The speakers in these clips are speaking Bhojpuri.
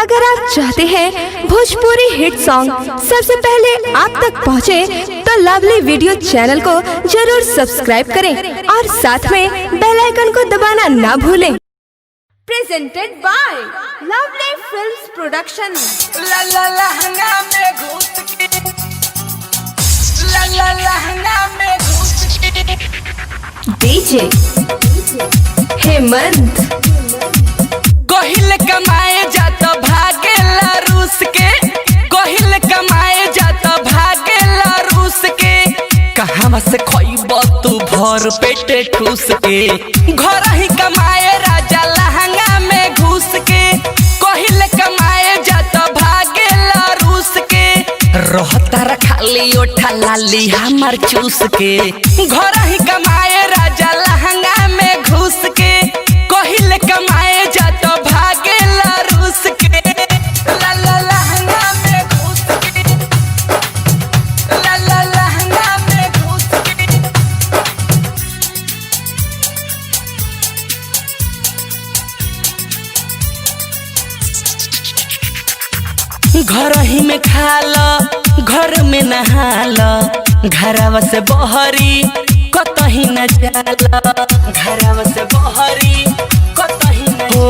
अगर आप चाहते हैं भोजपुरी हिट सॉन्ग सबसे पहले आप तक पहुंचे, तो लवली वीडियो चैनल को जरूर सब्सक्राइब करें और साथ में बेल आइकन को दबाना ना भूलें। Presented by lovely films production. ला ला लहंगा में घुस के, ला ला लहंगा में घुस के, डीजे हेमंत कोहिल कमाए जात भागेला रूस के, कोहिल कमाए जात भागेला रूस के। कहाँ से खोइब तू भर पेटे ठूस के, घर ही कमाए राजा लहंगा में घुस के। कोहिल कमाए जात भागेला रूस के, रहता खाली ओठा लाली हमार चूस के। घर ही कमाए राजा लहंगा में घुस के, कोहिल कमाए जात भागेला रूस के। ला ला लहंगा में घुस के, ला ला लहंगा में घुस के। घर ही में खाला, घर में नहाला, घरवा से बहरी कतही न जाला, घरवा से बहरी कतही न हो।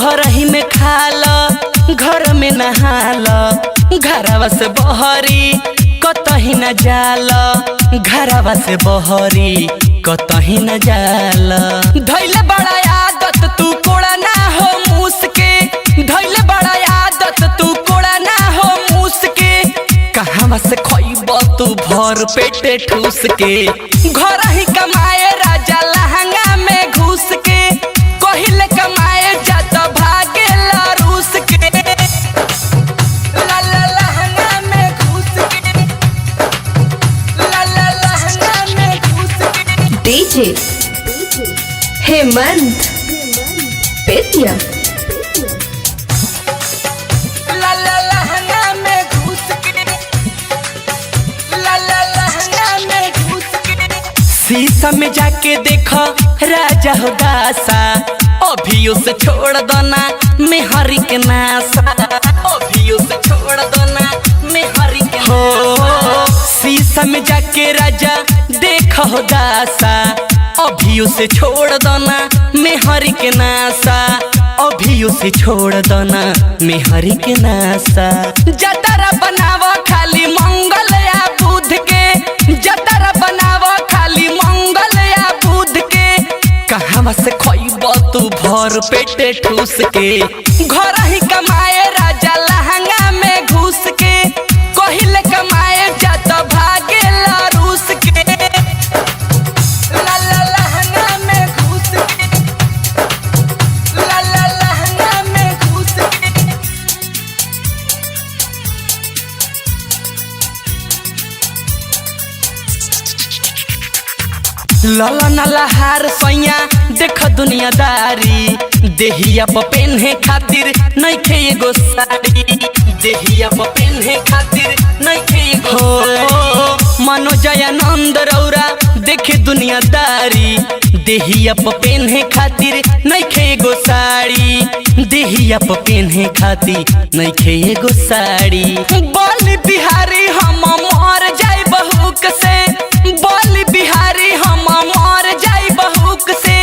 घर ही में खाला, घर में नहाला, घरवा से बहरी कतही न जाला, घरवा से बहरी कतही न जाला। धैले बड़ा आदत तू कोड़ा ना हो मूस के, धैले बड़ा आदत तू कोड़ा ना हो मूस के। कहाँ से खोइब तू भर पेटे ठूस के, घर ही कमाए राजा लहंगा में घुस के। कोहिल कमाए जात भागेला रूस के, ला ला लहंगा में घुस के, ला ला लहंगा में घुस के। डीजे हेमंत पेटिया ला ला लहंगा में घुस के, ला ला लहंगा में घुस के। शीशा में जाके देखो राजा हो दासा, अभी उसे छोड़ दो ना मेहरी के नासा, अभी उसे छोड़ दो ना मेहरी के हो। शीशा में जाके राजा देखो हो दासा, अभी उसे छोड़ दो ना मेहरी के नासा, अभी उसे छोड़ दो ना मेहरी के नासा। जतरा बनावा खाली मंगल या बुध के, जतरा बनावा खाली मंगल या बुध के। कहाँ से खोइब तू भर पेटे ठूस के, घर ही कमाए राजा लहंगा में घुस के। कोहिल कमाए जात भागेला रूस के, ला ला लहंगा में घुस के, ला ला लहंगा में घुस के। लाला नाला हार सैया देख दुनियादारी, देहिया प पेन्हे खातिर नइखे एगो साड़ी, देहिया प पेन्हे खातिर नइखे एगो साड़ी। मनोजयानंद रौरा देखे दुनियादारी, देहिया प पेन्हे खातिर नइखे एगो साड़ी, देहिया प पेन्हे खातिर नइखे एगो साड़ी। बोली बिहारी हम मर जाई बहुक से, बोली बिहारी हम मर जाई बहुक से।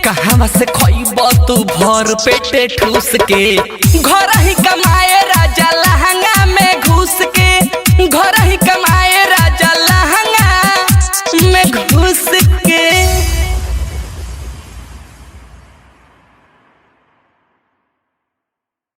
कहाँ से खोइब तू भर पेटे ठूस के, घर ही कमाए राजा लहंगा